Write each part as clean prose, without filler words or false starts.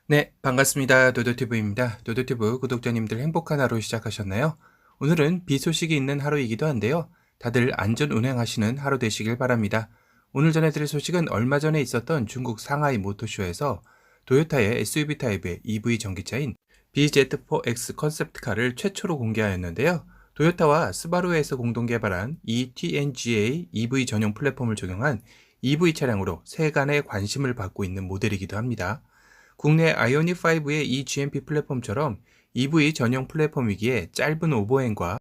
네, 반갑습니다. 도도티브입니다. 도도티브 구독자님들 행복한 하루 시작하셨나요? 오늘은 비 소식이 있는 하루이기도 한데요. 다들 안전 운행하시는 하루 되시길 바랍니다. 오늘 전해드릴 소식은 얼마 전에 있었던 중국 상하이 모터쇼에서 도요타의 SUV 타입의 EV 전기차인 BZ4X 컨셉트카를 최초로 공개하였는데요. 도요타와 스바루에서 공동 개발한 이 TNGA EV 전용 플랫폼을 적용한 EV 차량으로 세간의 관심을 받고 있는 모델이기도 합니다. 국내 아이오닉5의 이 GMP 플랫폼처럼 EV 전용 플랫폼이기에 짧은 오버행과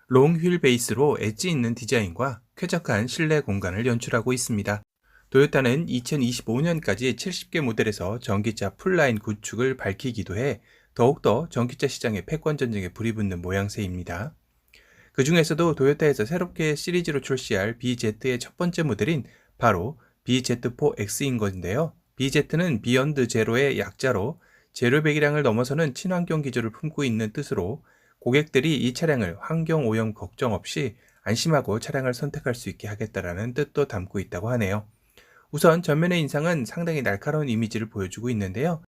롱 휠 베이스로 엣지 있는 디자인과 쾌적한 실내 공간을 연출하고 있습니다. 도요타는 2025년까지 70개 모델에서 전기차 풀라인 구축을 밝히기도 해 더욱더 전기차 시장의 패권 전쟁에 불이 붙는 모양새입니다. 그 중에서도 도요타에서 새롭게 시리즈로 출시할 BZ의 첫 번째 모델인 바로 BZ4X인 건데요. BZ는 비욘드 제로의 약자로 제로 배기량을 넘어서는 친환경 기조를 품고 있는 뜻으로 고객들이 이 차량을 환경 오염 걱정 없이 안심하고 차량을 선택할 수 있게 하겠다라는 뜻도 담고 있다고 하네요. 우선 전면의 인상은 상당히 날카로운 이미지를 보여주고 있는데요.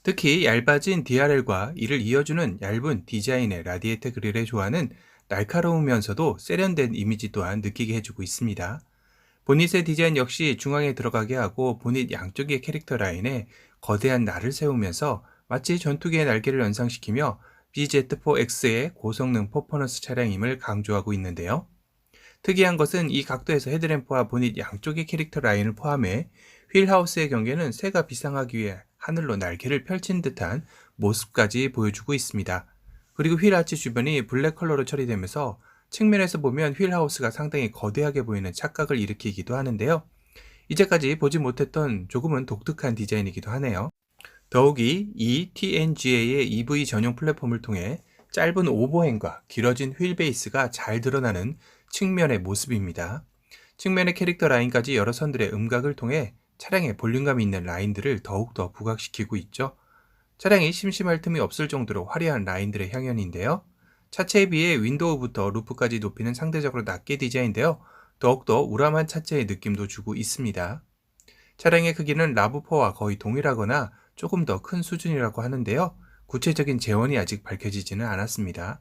특히 얇아진 DRL과 이를 이어주는 얇은 디자인의 라디에이터 그릴에 조화는 날카로우면서도 세련된 이미지 또한 느끼게 해주고 있습니다. 보닛의 디자인 역시 중앙에 들어가게 하고 보닛 양쪽의 캐릭터 라인에 거대한 날을 세우면서 마치 전투기의 날개를 연상시키며 BZ4X의 고성능 퍼포먼스 차량임을 강조하고 있는데요. 특이한 것은 이 각도에서 헤드램프와 보닛 양쪽의 캐릭터 라인을 포함해 휠하우스의 경계는 새가 비상하기 위해 하늘로 날개를 펼친 듯한 모습까지 보여주고 있습니다. 그리고 휠 아치 주변이 블랙 컬러로 처리되면서 측면에서 보면 휠하우스가 상당히 거대하게 보이는 착각을 일으키기도 하는데요. 이제까지 보지 못했던 조금은 독특한 디자인이기도 하네요. 더욱이 이 TNGA의 EV 전용 플랫폼을 통해 짧은 오버행과 길어진 휠 베이스가 잘 드러나는 측면의 모습입니다. 측면의 캐릭터 라인까지 여러 선들의 음각을 통해 차량의 볼륨감 있는 라인들을 더욱더 부각시키고 있죠. 차량이 심심할 틈이 없을 정도로 화려한 라인들의 향연인데요. 차체에 비해 윈도우부터 루프까지 높이는 상대적으로 낮게 디자인되어 더욱더 우람한 차체의 느낌도 주고 있습니다. 차량의 크기는 라브4와 거의 동일하거나 조금 더 큰 수준이라고 하는데요. 구체적인 재원이 아직 밝혀지지는 않았습니다.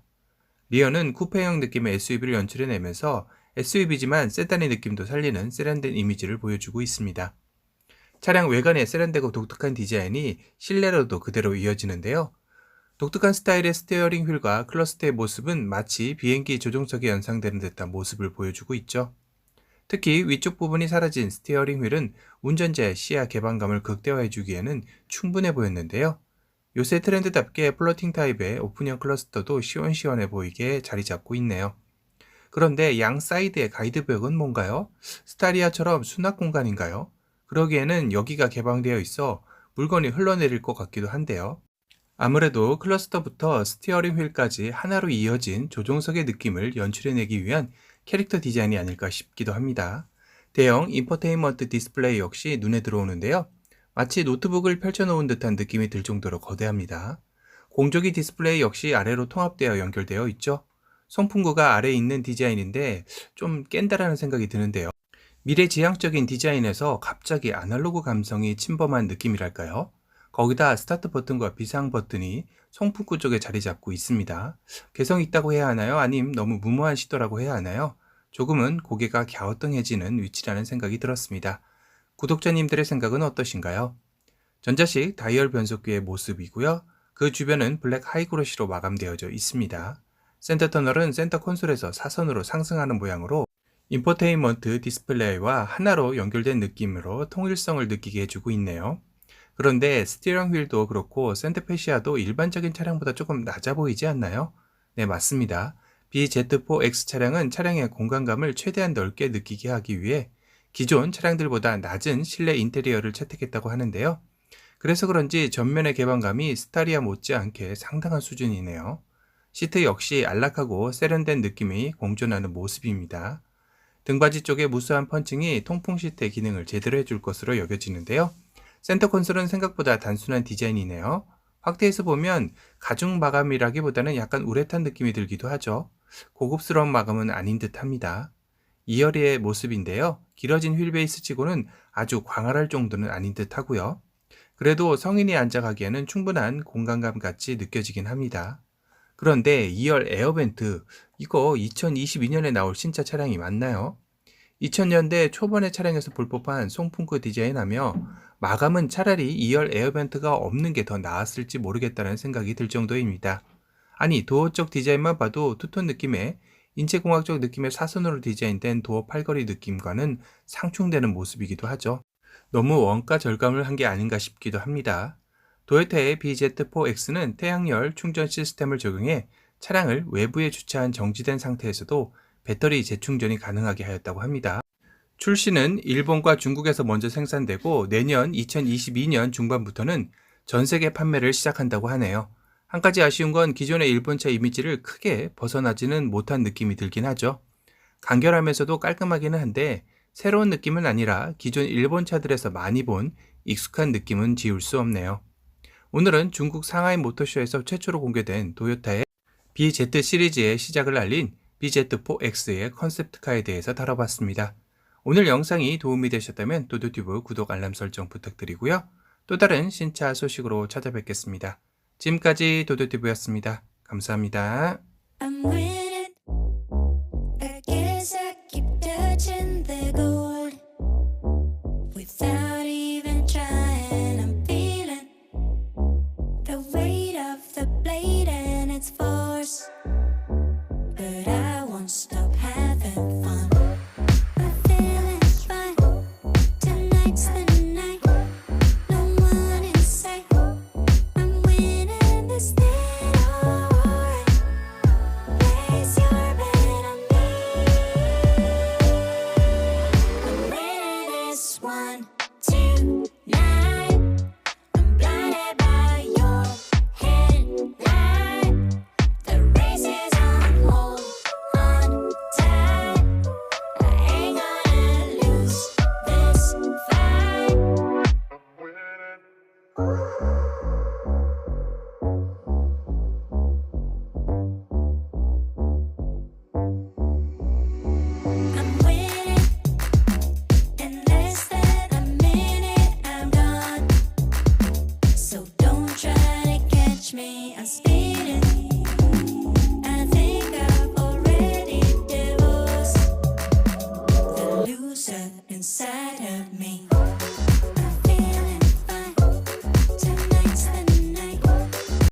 리어는 쿠페형 느낌의 SUV를 연출해내면서 SUV지만 세단의 느낌도 살리는 세련된 이미지를 보여주고 있습니다. 차량 외관의 세련되고 독특한 디자인이 실내로도 그대로 이어지는데요. 독특한 스타일의 스티어링 휠과 클러스터의 모습은 마치 비행기 조종석에 연상되는 듯한 모습을 보여주고 있죠. 특히 위쪽 부분이 사라진 스티어링 휠은 운전자의 시야 개방감을 극대화해주기에는 충분해 보였는데요. 요새 트렌드답게 플로팅 타입의 오픈형 클러스터도 시원시원해 보이게 자리 잡고 있네요. 그런데 양 사이드의 가이드벽은 뭔가요? 스타리아처럼 수납 공간인가요? 그러기에는 여기가 개방되어 있어 물건이 흘러내릴 것 같기도 한데요. 아무래도 클러스터부터 스티어링 휠까지 하나로 이어진 조종석의 느낌을 연출해내기 위한 캐릭터 디자인이 아닐까 싶기도 합니다. 대형 인포테인먼트 디스플레이 역시 눈에 들어오는데요. 마치 노트북을 펼쳐놓은 듯한 느낌이 들 정도로 거대합니다. 공조기 디스플레이 역시 아래로 통합되어 연결되어 있죠. 송풍구가 아래에 있는 디자인인데 좀 깬다라는 생각이 드는데요. 미래지향적인 디자인에서 갑자기 아날로그 감성이 침범한 느낌이랄까요? 거기다 스타트 버튼과 비상 버튼이 송풍구 쪽에 자리 잡고 있습니다. 개성 있다고 해야 하나요? 아님 너무 무모한 시도라고 해야 하나요? 조금은 고개가 갸우뚱해지는 위치라는 생각이 들었습니다. 구독자님들의 생각은 어떠신가요? 전자식 다이얼 변속기의 모습이고요. 그 주변은 블랙 하이그로시로 마감되어져 있습니다. 센터 터널은 센터 콘솔에서 사선으로 상승하는 모양으로 인포테인먼트 디스플레이와 하나로 연결된 느낌으로 통일성을 느끼게 해주고 있네요. 그런데 스티어링 휠도 그렇고 센터페시아도 일반적인 차량보다 조금 낮아 보이지 않나요? 네, 맞습니다. BZ4X 차량은 차량의 공간감을 최대한 넓게 느끼게 하기 위해 기존 차량들보다 낮은 실내 인테리어를 채택했다고 하는데요. 그래서 그런지 전면의 개방감이 스타리아 못지않게 상당한 수준이네요. 시트 역시 안락하고 세련된 느낌이 공존하는 모습입니다. 등받이 쪽에 무수한 펀칭이 통풍 시트의 기능을 제대로 해줄 것으로 여겨지는데요. 센터 콘솔은 생각보다 단순한 디자인이네요. 확대해서 보면 가죽 마감이라기보다는 약간 우레탄 느낌이 들기도 하죠. 고급스러운 마감은 아닌 듯 합니다. 2열의 모습인데요. 길어진 휠베이스 치고는 아주 광활할 정도는 아닌 듯 하고요. 그래도 성인이 앉아 가기에는 충분한 공간감 같이 느껴지긴 합니다. 그런데 2열 에어벤트, 이거 2022년에 나올 신차 차량이 맞나요? 2000년대 초반의 차량에서 볼 법한 송풍구 디자인하며 마감은 차라리 2열 에어벤트가 없는 게 더 나았을지 모르겠다는 생각이 들 정도입니다. 아니, 도어 쪽 디자인만 봐도 투톤 느낌의 인체공학적 느낌의 사선으로 디자인된 도어 팔걸이 느낌과는 상충되는 모습이기도 하죠. 너무 원가 절감을 한 게 아닌가 싶기도 합니다. 도요타의 BZ4X는 태양열 충전 시스템을 적용해 차량을 외부에 주차한 정지된 상태에서도 배터리 재충전이 가능하게 하였다고 합니다. 출시는 일본과 중국에서 먼저 생산되고 내년 2022년 중반부터는 전 세계 판매를 시작한다고 하네요. 한 가지 아쉬운 건 기존의 일본차 이미지를 크게 벗어나지는 못한 느낌이 들긴 하죠. 간결하면서도 깔끔하기는 한데 새로운 느낌은 아니라 기존 일본 차들에서 많이 본 익숙한 느낌은 지울 수 없네요. 오늘은 중국 상하이 모터쇼에서 최초로 공개된 도요타의 BZ 시리즈의 시작을 알린 BZ4X의 컨셉트카에 대해서 다뤄봤습니다. 오늘 영상이 도움이 되셨다면 도도튜브 구독 알람 설정 부탁드리고요. 또 다른 신차 소식으로 찾아뵙겠습니다. 지금까지 도도튜브였습니다. 감사합니다. I'm winning. I guess I keep touching the gold without even trying. I'm feeling the weight of the blade and its force, but I won't stop having fun. I'm feeling fine. Tonight's the night. No one in sight. I'm winning this thing alright. Place your bet on me. I'm winning this one tonight. I'm blinded by your headlight. The race is on hold, on tight. I ain't gonna lose this fight. I'm winning. In less than a minute, I'm gone. So don't try to catch me.